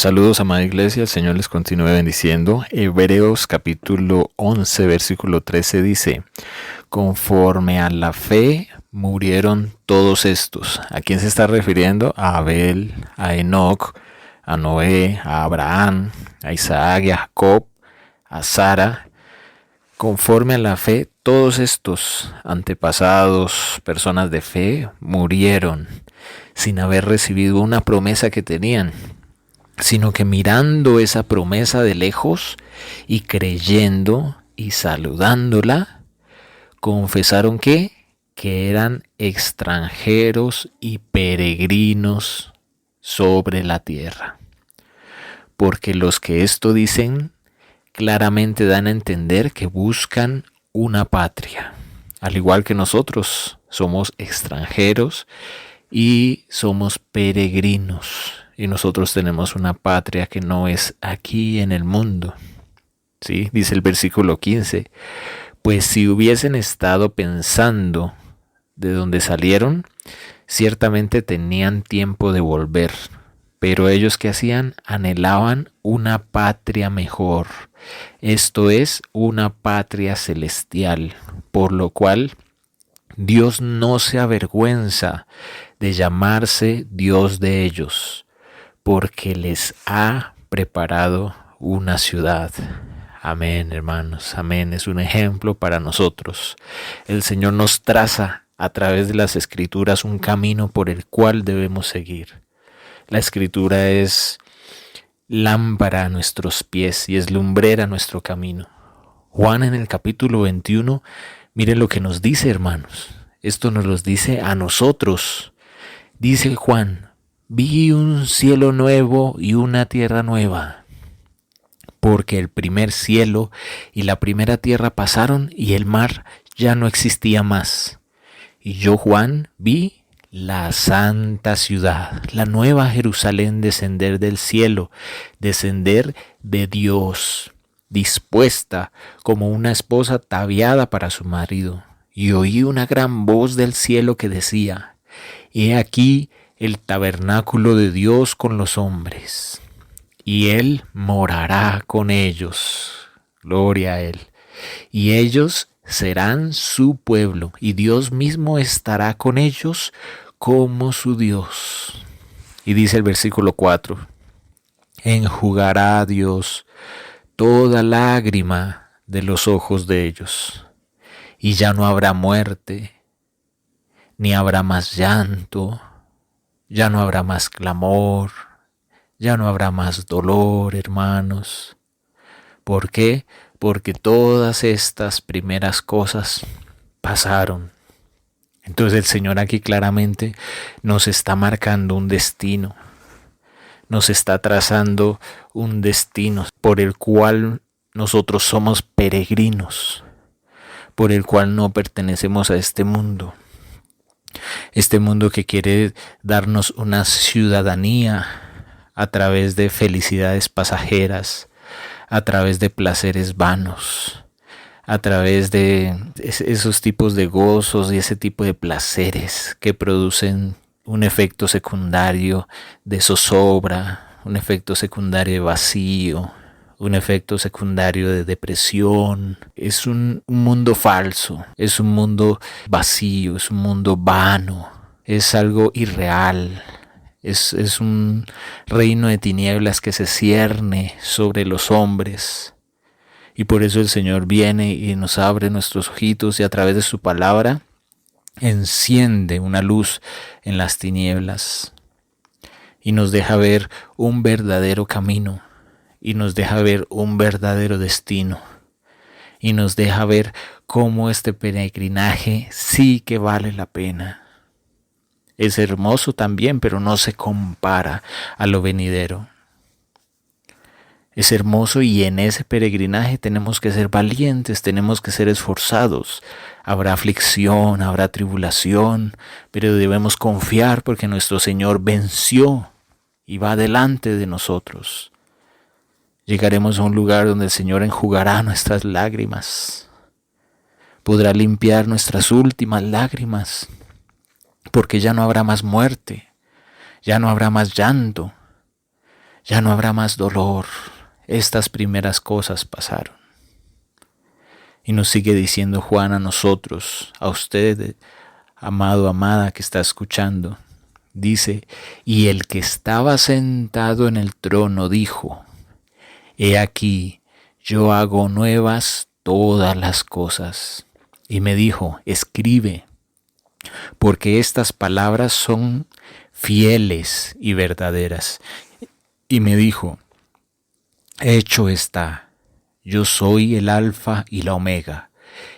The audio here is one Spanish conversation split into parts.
Saludos, amada iglesia, el Señor les continúe bendiciendo. Hebreos capítulo 11, versículo 13 dice: conforme a la fe murieron todos estos. ¿A quién se está refiriendo? A Abel, a Enoc, a Noé, a Abraham, a Isaac y a Jacob, a Sara. Conforme a la fe, todos estos antepasados, personas de fe, murieron sin haber recibido una promesa que tenían, sino que mirando esa promesa de lejos y creyendo y saludándola, confesaron que eran extranjeros y peregrinos sobre la tierra. Porque los que esto dicen claramente dan a entender que buscan una patria, al igual que nosotros somos extranjeros y somos peregrinos. Y nosotros tenemos una patria que no es aquí en el mundo. ¿Sí? Dice el versículo 15. Pues si hubiesen estado pensando de dónde salieron, ciertamente tenían tiempo de volver. Pero ellos, ¿qué hacían? Anhelaban una patria mejor. Esto es, una patria celestial. Por lo cual Dios no se avergüenza de llamarse Dios de ellos, porque les ha preparado una ciudad. Amén, hermanos, amén. Es un ejemplo para nosotros. El Señor nos traza a través de las Escrituras un camino por el cual debemos seguir. La Escritura es lámpara a nuestros pies y es lumbrera a nuestro camino. Juan en el capítulo 21, miren lo que nos dice, hermanos. Esto nos lo dice a nosotros. Dice Juan: vi un cielo nuevo y una tierra nueva, porque el primer cielo y la primera tierra pasaron y el mar ya no existía más. Y yo, Juan, vi la santa ciudad, la nueva Jerusalén, descender del cielo, descender de Dios, dispuesta como una esposa ataviada para su marido. Y oí una gran voz del cielo que decía: he aquí el tabernáculo de Dios con los hombres, y Él morará con ellos. Gloria a Él. Y ellos serán su pueblo, y Dios mismo estará con ellos como su Dios. Y dice el versículo 4, enjugará a Dios toda lágrima de los ojos de ellos, y ya no habrá muerte, ni habrá más llanto, ya no habrá más clamor, ya no habrá más dolor, hermanos. ¿Por qué? Porque todas estas primeras cosas pasaron. Entonces el Señor aquí claramente nos está marcando un destino, nos está trazando un destino por el cual nosotros somos peregrinos, por el cual no pertenecemos a este mundo. Este mundo que quiere darnos una ciudadanía a través de felicidades pasajeras, a través de placeres vanos, a través de esos tipos de gozos y ese tipo de placeres que producen un efecto secundario de zozobra, un efecto secundario de vacío, un efecto secundario de depresión. Es un mundo falso, es un mundo vacío, es un mundo vano, es algo irreal. Es un reino de tinieblas que se cierne sobre los hombres. Y por eso el Señor viene y nos abre nuestros ojitos y a través de su palabra enciende una luz en las tinieblas y nos deja ver un verdadero camino y nos deja ver un verdadero destino y nos deja ver cómo este peregrinaje sí que vale la pena. Es hermoso también, pero no se compara a lo venidero. Es hermoso y en ese peregrinaje tenemos que ser valientes, tenemos que ser esforzados. Habrá aflicción, habrá tribulación, pero debemos confiar porque nuestro Señor venció y va delante de nosotros. Llegaremos a un lugar donde el Señor enjugará nuestras lágrimas. Podrá limpiar nuestras últimas lágrimas. Porque ya no habrá más muerte, ya no habrá más llanto, Ya no habrá más dolor. Estas primeras cosas pasaron. Y nos sigue diciendo Juan a nosotros, a usted, amado, amada que está escuchando. Dice, y el que estaba sentado en el trono dijo, he aquí, yo hago nuevas todas las cosas. Y me dijo, escribe, porque estas palabras son fieles y verdaderas. Y me dijo, hecho está. Yo soy el Alfa y la Omega,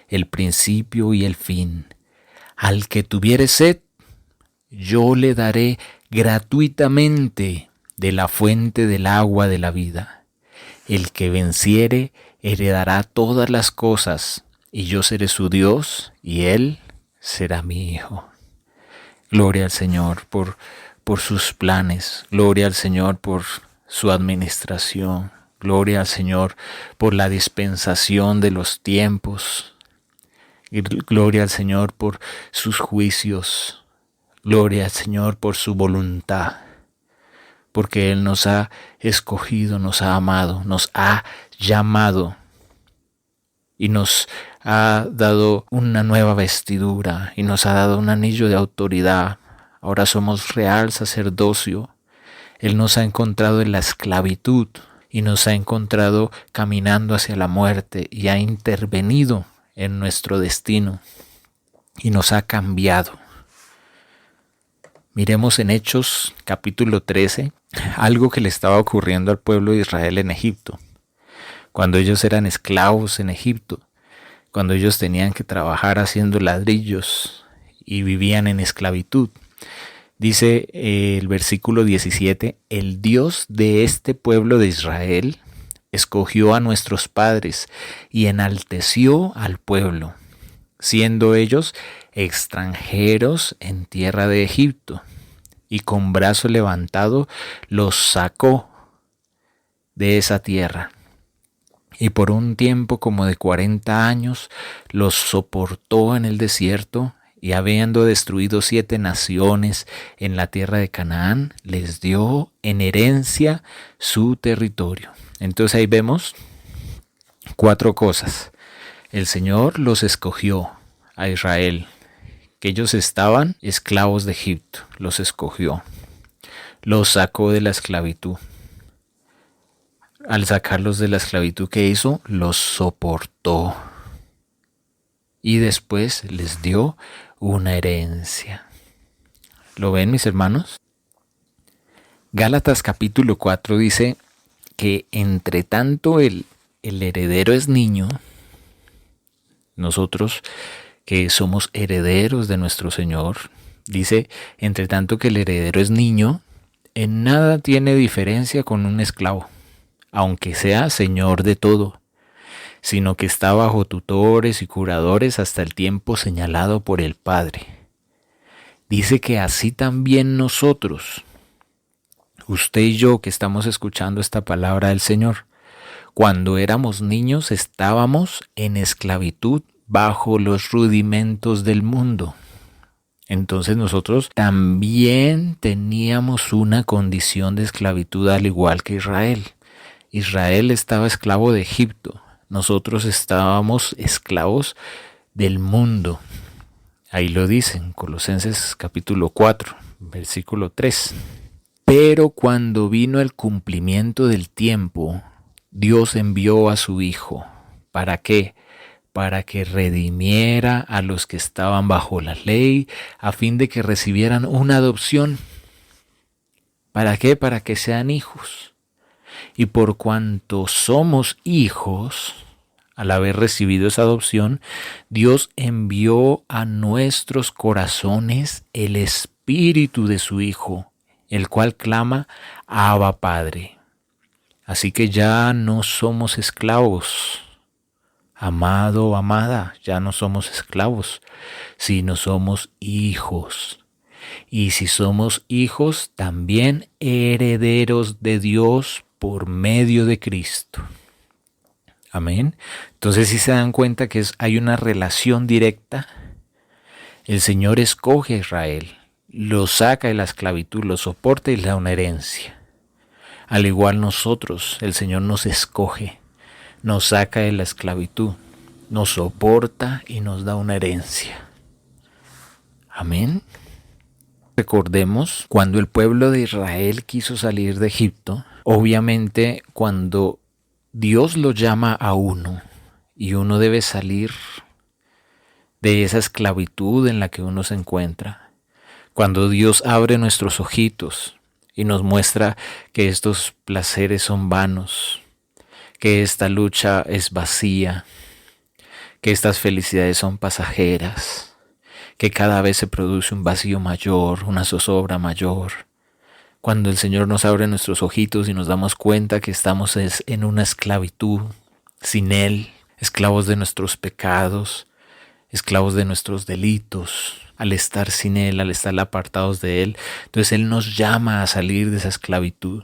el principio y el fin. Al que tuviere sed, yo le daré gratuitamente de la fuente del agua de la vida. El que venciere heredará todas las cosas, y yo seré su Dios, y él será mi hijo. Gloria al Señor por sus planes, gloria al Señor por su administración. Gloria al Señor por la dispensación de los tiempos. Gloria al Señor por sus juicios. Gloria al Señor por su voluntad. Porque Él nos ha escogido, nos ha amado, nos ha llamado y nos ha dado una nueva vestidura y nos ha dado un anillo de autoridad. Ahora somos real sacerdocio. Él nos ha encontrado en la esclavitud y nos ha encontrado caminando hacia la muerte y ha intervenido en nuestro destino y nos ha cambiado. Miremos en Hechos capítulo 13 algo que le estaba ocurriendo al pueblo de Israel en Egipto. Cuando ellos eran esclavos en Egipto, cuando ellos tenían que trabajar haciendo ladrillos y vivían en esclavitud. Dice el versículo 17, el Dios de este pueblo de Israel escogió a nuestros padres y enalteció al pueblo, siendo ellos extranjeros en tierra de Egipto, y con brazo levantado los sacó de esa tierra. Y por un tiempo como de 40 años los soportó en el desierto, y habiendo destruido 7 naciones en la tierra de Canaán, les dio en herencia su territorio. Entonces ahí vemos 4 cosas. El Señor los escogió a Israel, que ellos estaban esclavos de Egipto, los escogió, los sacó de la esclavitud. Al sacarlos de la esclavitud, ¿qué hizo? Los soportó. Y después les dio una herencia. ¿Lo ven, mis hermanos? Gálatas capítulo 4 dice que entre tanto el heredero es niño, nosotros que somos herederos de nuestro Señor, dice, entre tanto que el heredero es niño, en nada tiene diferencia con un esclavo, aunque sea señor de todo, sino que está bajo tutores y curadores hasta el tiempo señalado por el Padre. Dice que así también nosotros, usted y yo que estamos escuchando esta palabra del Señor, cuando éramos niños estábamos en esclavitud bajo los rudimentos del mundo. Entonces nosotros también teníamos una condición de esclavitud al igual que Israel. Israel estaba esclavo de Egipto. Nosotros estábamos esclavos del mundo. Ahí lo dicen, Colosenses capítulo 4, versículo 3. Pero cuando vino el cumplimiento del tiempo, Dios envió a su Hijo. ¿Para qué? Para que redimiera a los que estaban bajo la ley, a fin de que recibieran una adopción. ¿Para qué? Para que sean hijos. Y por cuanto somos hijos, al haber recibido esa adopción, Dios envió a nuestros corazones el Espíritu de su Hijo, el cual clama, Abba Padre. Así que ya no somos esclavos. Amado, amada, ya no somos esclavos, sino somos hijos. Y si somos hijos, también herederos de Dios por medio de Cristo. Amén. Entonces, si se dan cuenta que hay una relación directa, el Señor escoge a Israel, lo saca de la esclavitud, lo soporta y le da una herencia. Al igual nosotros, el Señor nos escoge, nos saca de la esclavitud, nos soporta y nos da una herencia. Amén. Recordemos, cuando el pueblo de Israel quiso salir de Egipto, obviamente cuando Dios lo llama a uno y uno debe salir de esa esclavitud en la que uno se encuentra, cuando Dios abre nuestros ojitos y nos muestra que estos placeres son vanos, que esta lucha es vacía, que estas felicidades son pasajeras, que cada vez se produce un vacío mayor, una zozobra mayor. Cuando el Señor nos abre nuestros ojitos y nos damos cuenta que estamos en una esclavitud sin Él, esclavos de nuestros pecados, esclavos de nuestros delitos, al estar sin Él, al estar apartados de Él, entonces Él nos llama a salir de esa esclavitud.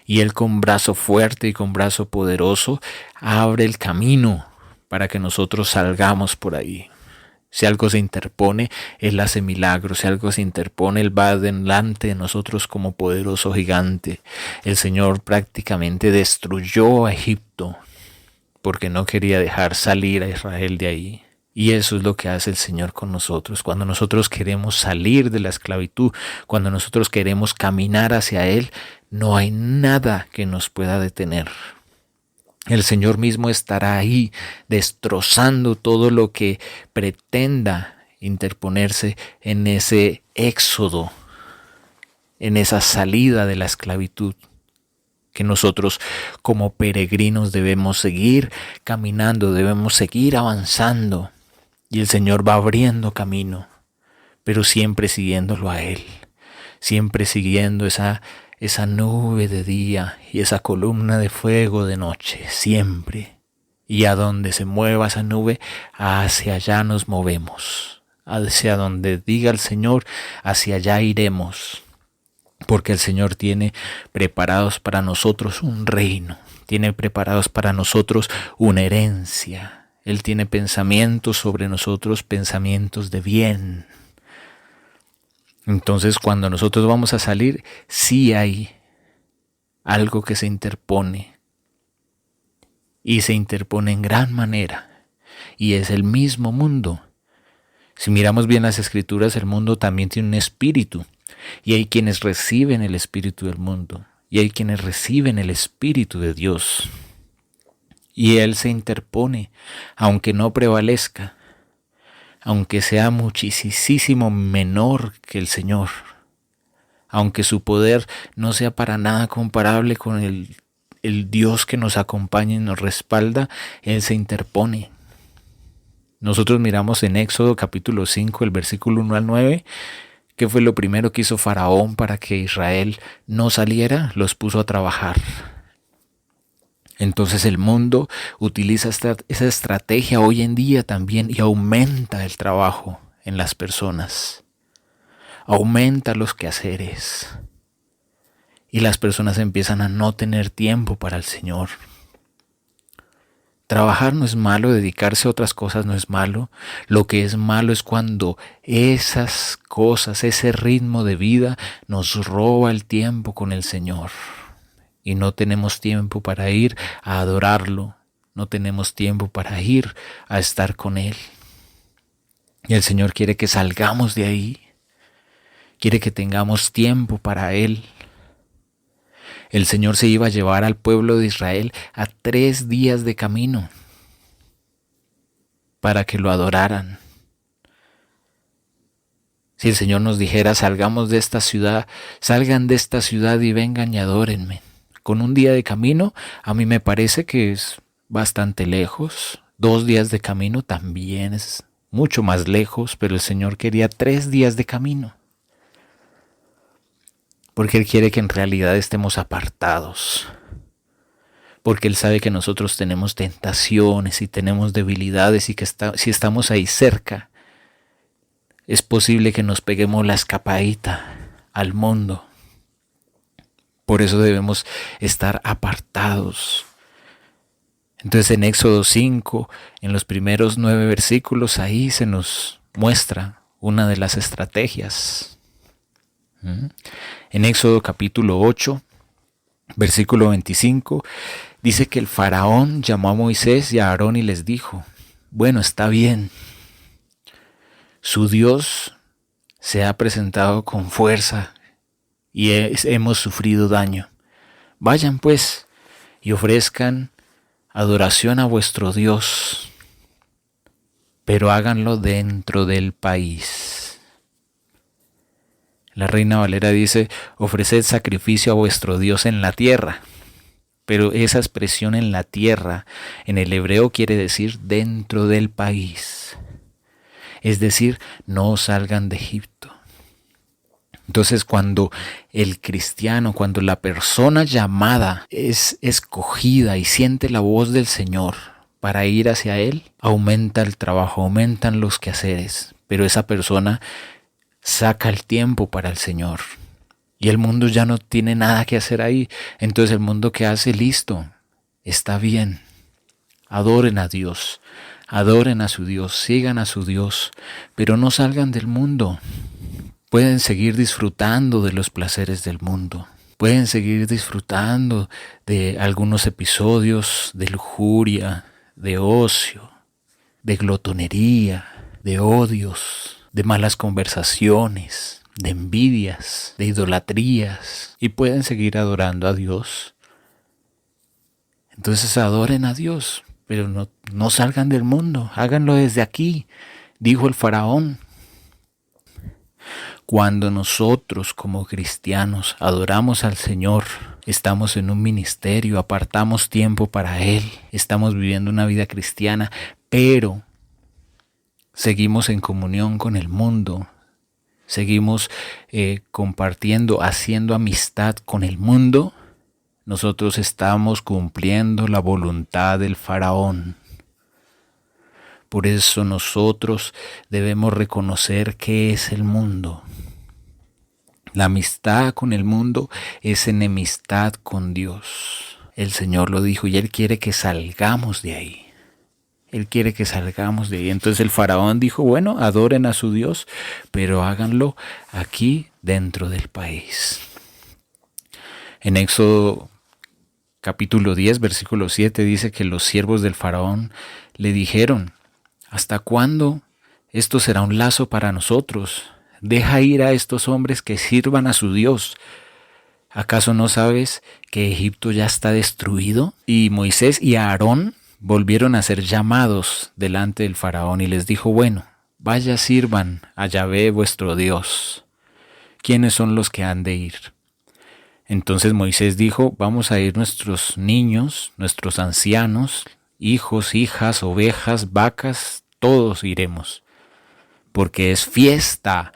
Y Él con brazo fuerte y con brazo poderoso abre el camino para que nosotros salgamos por ahí. Si algo se interpone, Él hace milagros. Si algo se interpone, Él va delante de nosotros como poderoso gigante. El Señor prácticamente destruyó a Egipto porque no quería dejar salir a Israel de ahí. Y eso es lo que hace el Señor con nosotros. Cuando nosotros queremos salir de la esclavitud, cuando nosotros queremos caminar hacia Él, no hay nada que nos pueda detener. El Señor mismo estará ahí destrozando todo lo que pretenda interponerse en ese éxodo, en esa salida de la esclavitud, que nosotros como peregrinos debemos seguir caminando, debemos seguir avanzando, y el Señor va abriendo camino, pero siempre siguiéndolo a Él, siempre siguiendo esa nube de día y esa columna de fuego de noche, siempre. Y a donde se mueva esa nube, hacia allá nos movemos. Hacia donde diga el Señor, hacia allá iremos. Porque el Señor tiene preparados para nosotros un reino, tiene preparados para nosotros una herencia. Él tiene pensamientos sobre nosotros, pensamientos de bien. Entonces, cuando nosotros vamos a salir, sí hay algo que se interpone. Y se interpone en gran manera. Y es el mismo mundo. Si miramos bien las Escrituras, el mundo también tiene un espíritu. Y hay quienes reciben el espíritu del mundo. Y hay quienes reciben el espíritu de Dios. Y Él se interpone, aunque no prevalezca. Aunque sea muchísimo menor que el Señor, aunque su poder no sea para nada comparable con el Dios que nos acompaña y nos respalda, Él se interpone. Nosotros miramos en Éxodo capítulo 5, el versículo 1 al 9, ¿qué fue lo primero que hizo Faraón para que Israel no saliera? Los puso a trabajar. Entonces el mundo utiliza esa estrategia hoy en día también y aumenta el trabajo en las personas. Aumenta los quehaceres. Y las personas empiezan a no tener tiempo para el Señor. Trabajar no es malo, dedicarse a otras cosas no es malo. Lo que es malo es cuando esas cosas, ese ritmo de vida nos roba el tiempo con el Señor. Y no tenemos tiempo para ir a adorarlo. No tenemos tiempo para ir a estar con Él. Y el Señor quiere que salgamos de ahí. Quiere que tengamos tiempo para Él. El Señor se iba a llevar al pueblo de Israel a 3 días de camino para que lo adoraran. Si el Señor nos dijera, salgamos de esta ciudad, salgan de esta ciudad y vengan y adórenme. Con 1 día de camino, a mí me parece que es bastante lejos. 2 días de camino también es mucho más lejos, pero el Señor quería 3 días de camino. Porque Él quiere que en realidad estemos apartados. Porque Él sabe que nosotros tenemos tentaciones y tenemos debilidades y que si estamos ahí cerca, es posible que nos peguemos la escapadita al mundo. Por eso debemos estar apartados. Entonces en Éxodo 5, en los primeros 9 versículos, ahí se nos muestra una de las estrategias. En Éxodo capítulo 8, versículo 25, dice que el faraón llamó a Moisés y a Aarón y les dijo: bueno, está bien, su Dios se ha presentado con fuerza y hemos sufrido daño. Vayan pues y ofrezcan adoración a vuestro Dios, pero háganlo dentro del país. La Reina Valera dice: ofreced sacrificio a vuestro Dios en la tierra. Pero esa expresión en la tierra, en el hebreo, quiere decir dentro del país. Es decir, no salgan de Egipto. Entonces, cuando el cristiano, cuando la persona llamada es escogida y siente la voz del Señor para ir hacia Él, aumenta el trabajo, aumentan los quehaceres, pero esa persona saca el tiempo para el Señor. Y el mundo ya no tiene nada que hacer ahí. Entonces el mundo que hace, listo, está bien. Adoren a Dios, adoren a su Dios, sigan a su Dios, pero no salgan del mundo. Pueden seguir disfrutando de los placeres del mundo. Pueden seguir disfrutando de algunos episodios de lujuria, de ocio, de glotonería, de odios, de malas conversaciones, de envidias, de idolatrías, y pueden seguir adorando a Dios. Entonces adoren a Dios, pero no salgan del mundo, háganlo desde aquí, dijo el faraón. Cuando nosotros como cristianos adoramos al Señor, estamos en un ministerio, apartamos tiempo para Él, estamos viviendo una vida cristiana, pero seguimos en comunión con el mundo, seguimos compartiendo, haciendo amistad con el mundo, nosotros estamos cumpliendo la voluntad del faraón. Por eso nosotros debemos reconocer qué es el mundo. La amistad con el mundo es enemistad con Dios. El Señor lo dijo y Él quiere que salgamos de ahí. Él quiere que salgamos de ahí. Entonces el faraón dijo: bueno, adoren a su Dios, pero háganlo aquí dentro del país. En Éxodo capítulo 10, versículo 7 dice que los siervos del faraón le dijeron: ¿hasta cuándo esto será un lazo para nosotros? Deja ir a estos hombres que sirvan a su Dios. ¿Acaso no sabes que Egipto ya está destruido? Y Moisés y Aarón volvieron a ser llamados delante del faraón y les dijo: bueno, vaya, sirvan a Yahvé vuestro Dios. ¿Quiénes son los que han de ir? Entonces Moisés dijo: vamos a ir nuestros niños, nuestros ancianos, hijos, hijas, ovejas, vacas, todos iremos. Porque es fiesta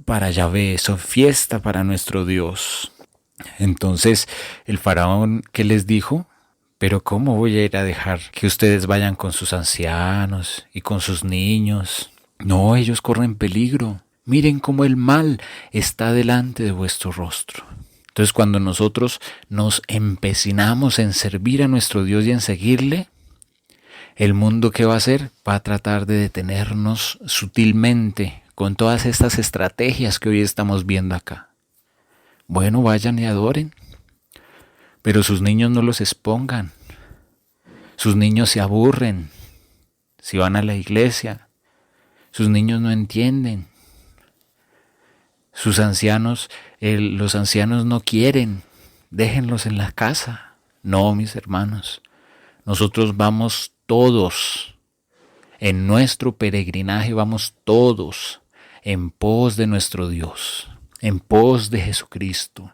para Yahvé, es fiesta para nuestro Dios. Entonces el faraón, ¿qué les dijo? Pero ¿cómo voy a ir a dejar que ustedes vayan con sus ancianos y con sus niños? No, ellos corren peligro. Miren cómo el mal está delante de vuestro rostro. Entonces cuando nosotros nos empecinamos en servir a nuestro Dios y en seguirle, el mundo, ¿qué va a hacer? Va a tratar de detenernos sutilmente con todas estas estrategias que hoy estamos viendo acá. Bueno, vayan y adoren. Pero sus niños no los expongan. Sus niños se aburren si van a la iglesia. Sus niños no entienden. Sus ancianos, los ancianos no quieren. Déjenlos en la casa. No, mis hermanos. Nosotros vamos todos. En nuestro peregrinaje vamos todos en pos de nuestro Dios, en pos de Jesucristo.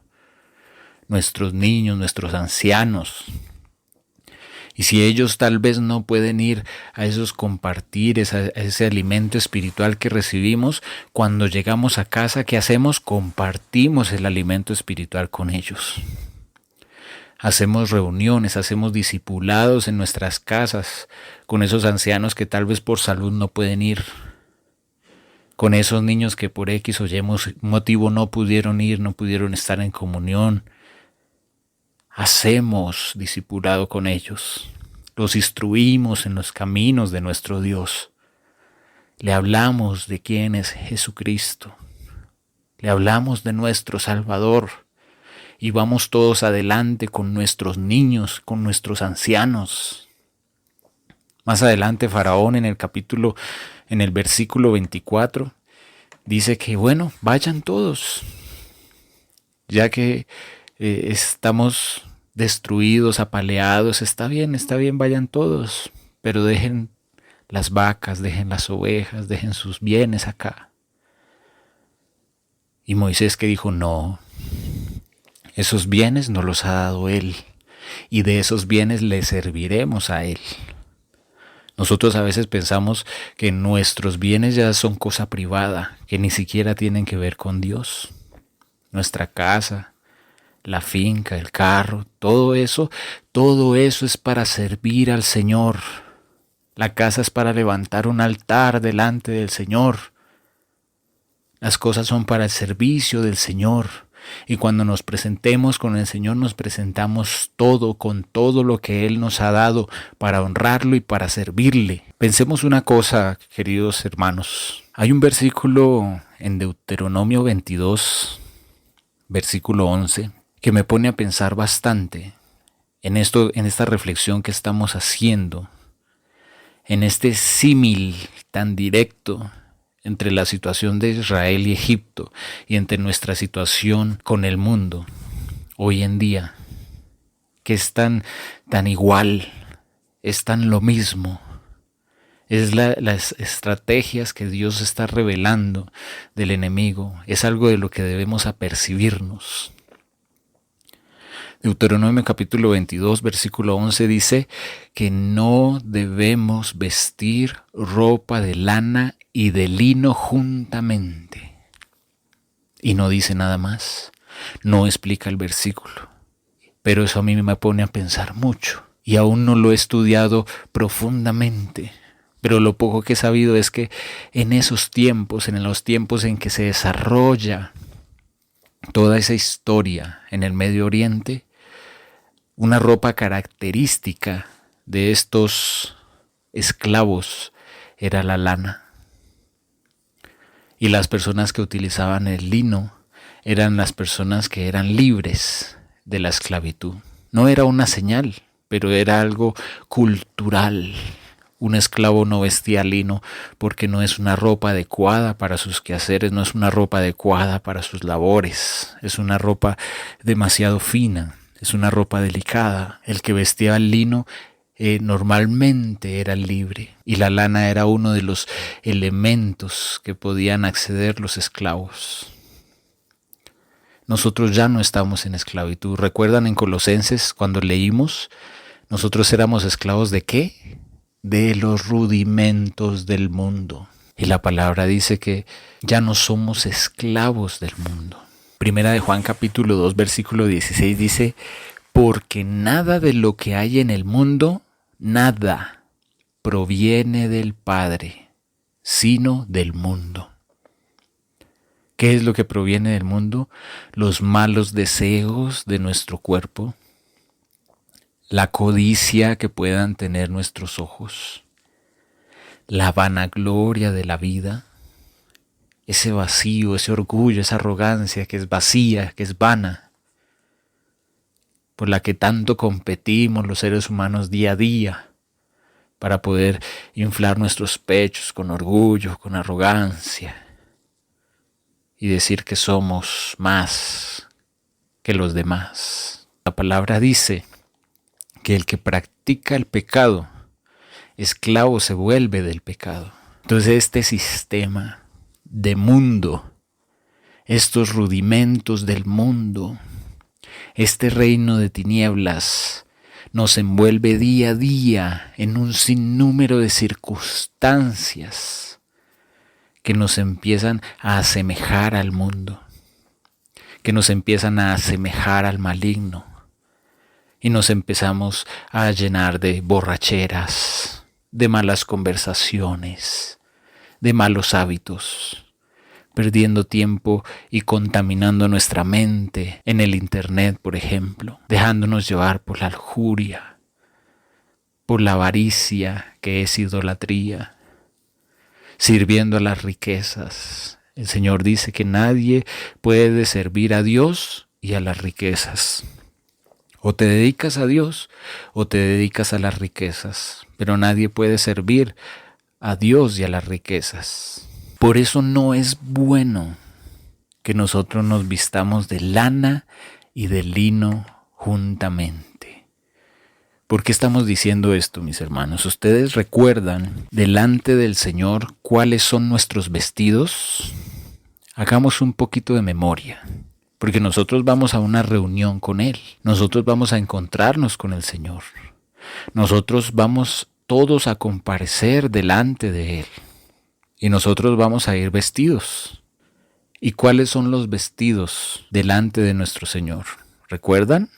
Nuestros niños, nuestros ancianos. Y si ellos tal vez no pueden ir a esos compartires, a ese alimento espiritual que recibimos, cuando llegamos a casa, ¿qué hacemos? Compartimos el alimento espiritual con ellos. Hacemos reuniones, hacemos discipulados en nuestras casas con esos ancianos que tal vez por salud no pueden ir. Con esos niños que por X o Y motivo no pudieron ir, no pudieron estar en comunión. Hacemos discipulado con ellos, los instruimos en los caminos de nuestro Dios, le hablamos de quién es Jesucristo, le hablamos de nuestro Salvador y vamos todos adelante con nuestros niños, con nuestros ancianos. Más adelante Faraón en el versículo 24, dice que bueno, vayan todos, ya que estamos destruidos, apaleados, está bien, vayan todos, pero dejen las vacas, dejen las ovejas, dejen sus bienes acá. Y Moisés que dijo, no, esos bienes nos los ha dado Él, y de esos bienes le serviremos a Él. Nosotros a veces pensamos que nuestros bienes ya son cosa privada, que ni siquiera tienen que ver con Dios. Nuestra casa, la finca, el carro, todo eso es para servir al Señor. La casa es para levantar un altar delante del Señor. Las cosas son para el servicio del Señor. Y cuando nos presentemos con el Señor, nos presentamos con todo lo que Él nos ha dado para honrarlo y para servirle. Pensemos una cosa, queridos hermanos. Hay un versículo en Deuteronomio 22, versículo 11, que me pone a pensar bastante en esta reflexión que estamos haciendo, en este símil tan directo entre la situación de Israel y Egipto y entre nuestra situación con el mundo hoy en día, que es tan igual, es tan lo mismo. Es las estrategias que Dios está revelando del enemigo, es algo de lo que debemos apercibirnos. Deuteronomio capítulo 22, versículo 11 dice que no debemos vestir ropa de lana y de lino juntamente. Y no dice nada más, no explica el versículo. Pero eso a mí me pone a pensar mucho y aún no lo he estudiado profundamente. Pero lo poco que he sabido es que en esos tiempos, en los tiempos en que se desarrolla toda esa historia en el Medio Oriente, una ropa característica de estos esclavos era la lana. Y las personas que utilizaban el lino eran las personas que eran libres de la esclavitud. No era una señal, pero era algo cultural. Un esclavo no vestía lino porque no es una ropa adecuada para sus quehaceres, no es una ropa adecuada para sus labores, es una ropa demasiado fina. Es una ropa delicada. El que vestía el lino normalmente era libre y la lana era uno de los elementos que podían acceder los esclavos. Nosotros ya no estamos en esclavitud. ¿Recuerdan en Colosenses cuando leímos? Nosotros éramos esclavos ¿de qué? De los rudimentos del mundo. Y la palabra dice que ya no somos esclavos del mundo. Primera de Juan capítulo 2 versículo 16 dice, porque nada de lo que hay en el mundo, nada proviene del Padre, sino del mundo. ¿Qué es lo que proviene del mundo? Los malos deseos de nuestro cuerpo, la codicia que puedan tener nuestros ojos, la vanagloria de la vida, ese vacío, ese orgullo, esa arrogancia que es vacía, que es vana, por la que tanto competimos los seres humanos día a día para poder inflar nuestros pechos con orgullo, con arrogancia y decir que somos más que los demás. La palabra dice que el que practica el pecado, esclavo se vuelve del pecado. Entonces este sistema de mundo, estos rudimentos del mundo, este reino de tinieblas nos envuelve día a día en un sinnúmero de circunstancias que nos empiezan a asemejar al mundo, que nos empiezan a asemejar al maligno y nos empezamos a llenar de borracheras, de malas conversaciones, de malos hábitos, perdiendo tiempo y contaminando nuestra mente en el internet, por ejemplo, dejándonos llevar por la lujuria, por la avaricia que es idolatría, sirviendo a las riquezas El Señor dice que nadie puede servir a Dios y a las riquezas. O te dedicas a Dios o te dedicas a las riquezas, pero nadie puede servir a Dios y a las riquezas. Por eso no es bueno que nosotros nos vistamos de lana y de lino juntamente. ¿Por qué estamos diciendo esto, mis hermanos? ¿Ustedes recuerdan delante del Señor cuáles son nuestros vestidos? Hagamos un poquito de memoria. Porque nosotros vamos a una reunión con Él. Nosotros vamos a encontrarnos con el Señor. Nosotros vamos todos a comparecer delante de Él. Y nosotros vamos a ir vestidos. ¿Y cuáles son los vestidos delante de nuestro Señor? ¿Recuerdan,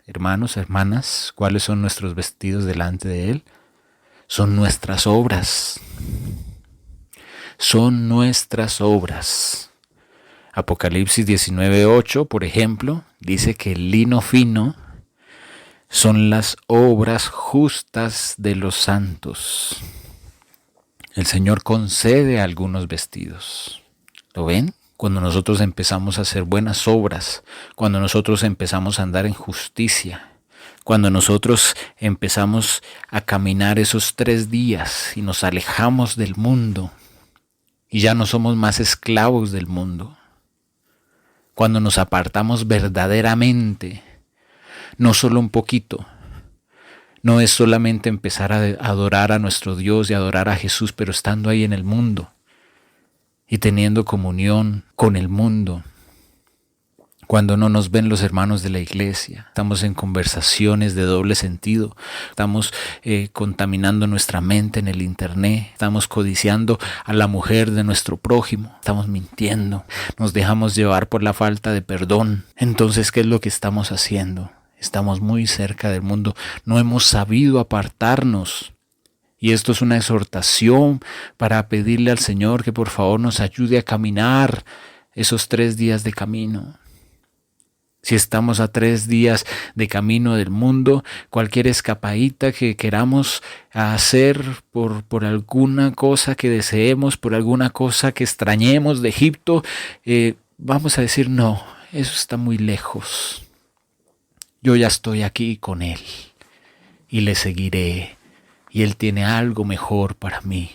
hermanos, hermanas, cuáles son nuestros vestidos delante de Él? Son nuestras obras. Son nuestras obras. Apocalipsis 19:8, por ejemplo, dice que el lino fino son las obras justas de los santos. El Señor concede algunos vestidos. ¿Lo ven? Cuando nosotros empezamos a hacer buenas obras, cuando nosotros empezamos a andar en justicia, cuando nosotros empezamos a caminar esos 3 días y nos alejamos del mundo y ya no somos más esclavos del mundo. Cuando nos apartamos verdaderamente, no solo un poquito, no es solamente empezar a adorar a nuestro Dios y adorar a Jesús, pero estando ahí en el mundo y teniendo comunión con el mundo. Cuando no nos ven los hermanos de la iglesia, estamos en conversaciones de doble sentido, estamos contaminando nuestra mente en el internet, estamos codiciando a la mujer de nuestro prójimo, estamos mintiendo, nos dejamos llevar por la falta de perdón. Entonces, ¿qué es lo que estamos haciendo? Estamos muy cerca del mundo, no hemos sabido apartarnos. Y esto es una exhortación para pedirle al Señor que por favor nos ayude a caminar esos 3 días de camino. Si estamos a 3 días de camino del mundo, cualquier escapadita que queramos hacer por alguna cosa que deseemos, por alguna cosa que extrañemos de Egipto, vamos a decir no, eso está muy lejos. Yo ya estoy aquí con Él y le seguiré y Él tiene algo mejor para mí.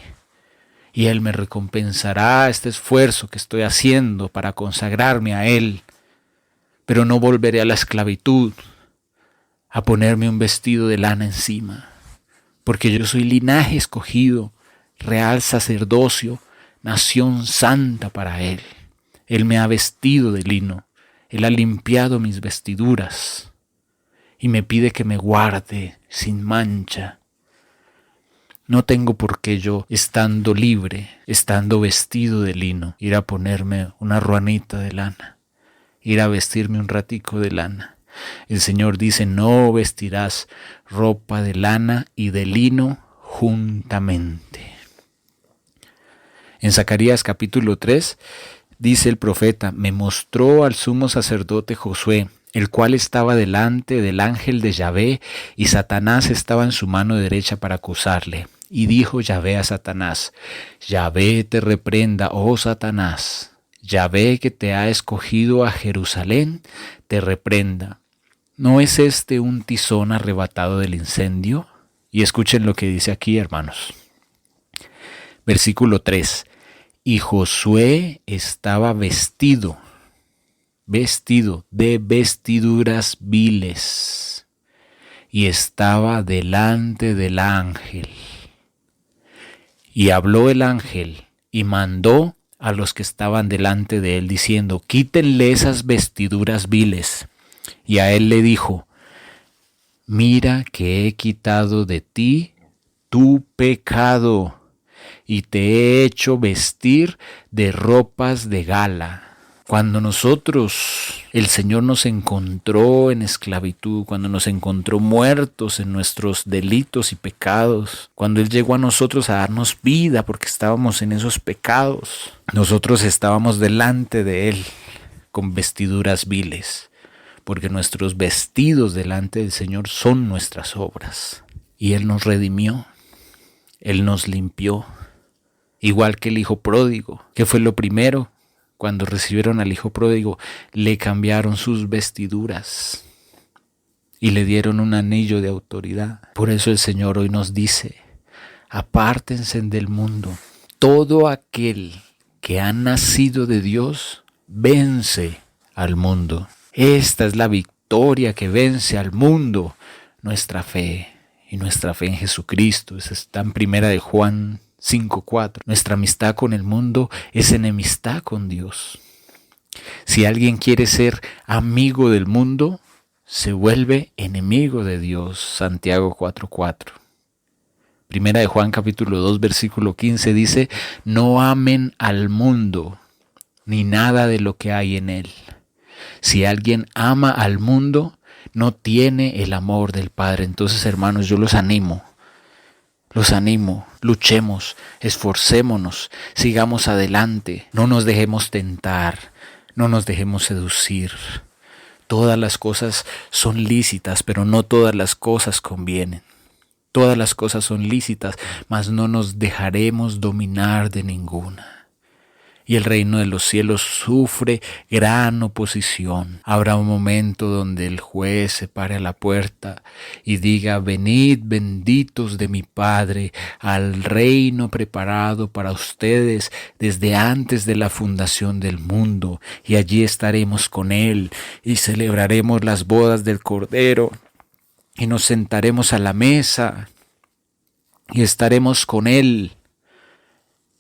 Y Él me recompensará este esfuerzo que estoy haciendo para consagrarme a Él. Pero no volveré a la esclavitud, a ponerme un vestido de lana encima, porque yo soy linaje escogido, real sacerdocio, nación santa para Él. Él me ha vestido de lino, Él ha limpiado mis vestiduras y me pide que me guarde sin mancha. No tengo por qué yo, estando libre, estando vestido de lino, ir a ponerme una ruanita de lana. Ir a vestirme un ratico de lana. El Señor dice, no vestirás ropa de lana y de lino juntamente. En Zacarías capítulo 3 dice el profeta, me mostró al sumo sacerdote Josué, el cual estaba delante del ángel de Yahvé, y Satanás estaba en su mano derecha para acusarle. Y dijo Yahvé a Satanás, Yahvé te reprenda, oh Satanás. Yahvé que te ha escogido a Jerusalén, te reprenda. ¿No es este un tizón arrebatado del incendio? Y escuchen lo que dice aquí, hermanos. Versículo 3. Y Josué estaba vestido de vestiduras viles, y estaba delante del ángel. Y habló el ángel, y mandó a los que estaban delante de él, diciendo, quítenle esas vestiduras viles. Y a él le dijo, mira que he quitado de ti tu pecado, y te he hecho vestir de ropas de gala. Cuando el Señor nos encontró en esclavitud, cuando nos encontró muertos en nuestros delitos y pecados, cuando Él llegó a nosotros a darnos vida porque estábamos en esos pecados, nosotros estábamos delante de Él con vestiduras viles, porque nuestros vestidos delante del Señor son nuestras obras. Y Él nos redimió, Él nos limpió, igual que el hijo pródigo. ¿Qué fue lo primero cuando recibieron al hijo pródigo, le cambiaron sus vestiduras y le dieron un anillo de autoridad. Por eso el Señor hoy nos dice, apártense del mundo. Todo aquel que ha nacido de Dios vence al mundo. Esta es la victoria que vence al mundo, nuestra fe y nuestra fe en Jesucristo. Eso está en 1 Juan 5:4. Nuestra amistad con el mundo es enemistad con Dios. Si alguien quiere ser amigo del mundo, se vuelve enemigo de Dios. Santiago 4:4. 1 Juan capítulo 2 versículo 15 dice, no amen al mundo ni nada de lo que hay en él. Si alguien ama al mundo, no tiene el amor del Padre. Entonces, hermanos, yo los animo, luchemos, esforcémonos, sigamos adelante, no nos dejemos tentar, no nos dejemos seducir. Todas las cosas son lícitas, pero no todas las cosas convienen. Todas las cosas son lícitas, mas no nos dejaremos dominar de ninguna. Y el reino de los cielos sufre gran oposición. Habrá un momento donde el juez se pare a la puerta y diga, venid benditos de mi Padre al reino preparado para ustedes desde antes de la fundación del mundo. Y allí estaremos con Él y celebraremos las bodas del Cordero y nos sentaremos a la mesa y estaremos con Él.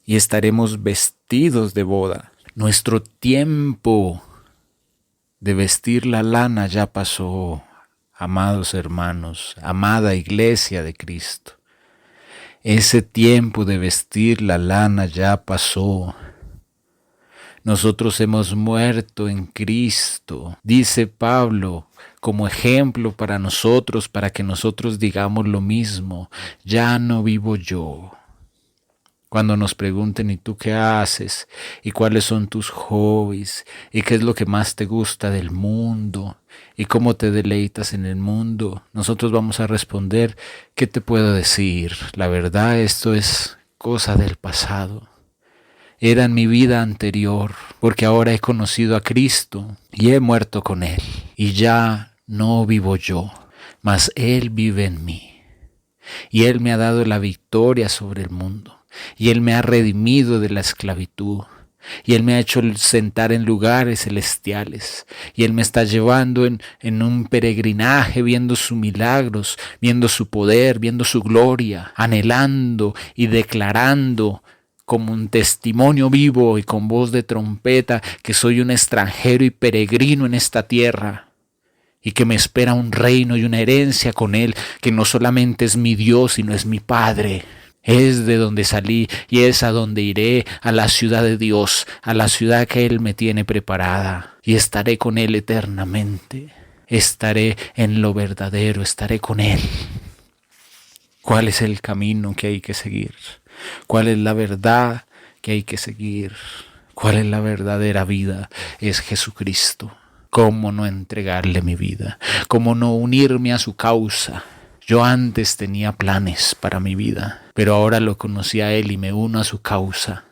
Y estaremos vestidos de boda. Nuestro tiempo de vestir la lana ya pasó, amados hermanos, amada iglesia de Cristo. Ese tiempo de vestir la lana ya pasó. Nosotros hemos muerto en Cristo, dice Pablo, como ejemplo para nosotros, para que nosotros digamos lo mismo. Ya no vivo yo. Cuando nos pregunten, ¿y tú qué haces? ¿Y cuáles son tus hobbies? ¿Y qué es lo que más te gusta del mundo? ¿Y cómo te deleitas en el mundo? Nosotros vamos a responder, ¿qué te puedo decir? La verdad, esto es cosa del pasado. Era en mi vida anterior, porque ahora he conocido a Cristo y he muerto con Él. Y ya no vivo yo, mas Él vive en mí. Y Él me ha dado la victoria sobre el mundo. Y Él me ha redimido de la esclavitud. Y Él me ha hecho sentar en lugares celestiales. Y Él me está llevando en un peregrinaje, viendo sus milagros, viendo su poder, viendo su gloria, anhelando y declarando como un testimonio vivo y con voz de trompeta que soy un extranjero y peregrino en esta tierra. Y que me espera un reino y una herencia con Él, que no solamente es mi Dios, sino es mi Padre. Es de donde salí y es a donde iré, a la ciudad de Dios, a la ciudad que Él me tiene preparada. Y estaré con Él eternamente. Estaré en lo verdadero, estaré con Él. ¿Cuál es el camino que hay que seguir? ¿Cuál es la verdad que hay que seguir? ¿Cuál es la verdadera vida? Es Jesucristo. ¿Cómo no entregarle mi vida? ¿Cómo no unirme a su causa? Yo antes tenía planes para mi vida, pero ahora lo conocí a Él y me uno a su causa.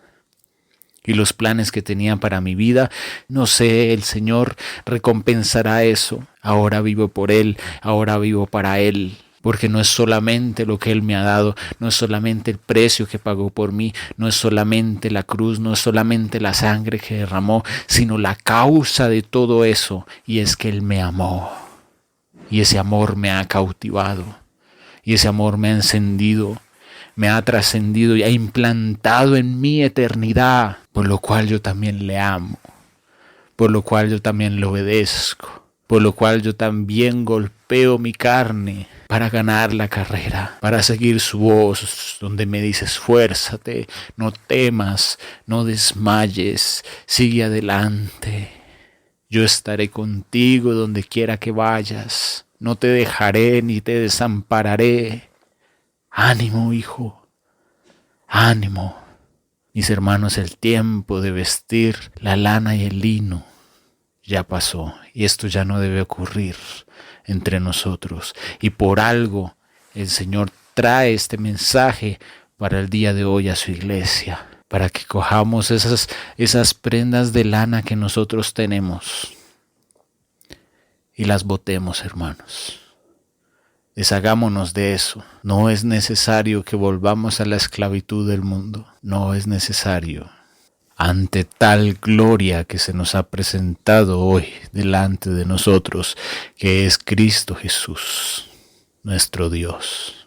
Y los planes que tenía para mi vida, no sé, el Señor recompensará eso. Ahora vivo por Él, ahora vivo para Él. Porque no es solamente lo que Él me ha dado, no es solamente el precio que pagó por mí, no es solamente la cruz, no es solamente la sangre que derramó, sino la causa de todo eso, y es que Él me amó. Y ese amor me ha cautivado, y ese amor me ha encendido, me ha trascendido y ha implantado en mi eternidad, por lo cual yo también le amo, por lo cual yo también le obedezco, por lo cual yo también golpeo mi carne para ganar la carrera, para seguir su voz, donde me dice, esfuérzate, no temas, no desmayes, sigue adelante. Yo estaré contigo donde quiera que vayas, no te dejaré ni te desampararé. Ánimo, hijo, ánimo. Mis hermanos, el tiempo de vestir la lana y el lino ya pasó, y esto ya no debe ocurrir entre nosotros. Y por algo el Señor trae este mensaje para el día de hoy a su iglesia. para que cojamos esas prendas de lana que nosotros tenemos y las botemos, hermanos. Deshagámonos de eso. No es necesario que volvamos a la esclavitud del mundo. No es necesario. Ante tal gloria que se nos ha presentado hoy delante de nosotros, que es Cristo Jesús, nuestro Dios.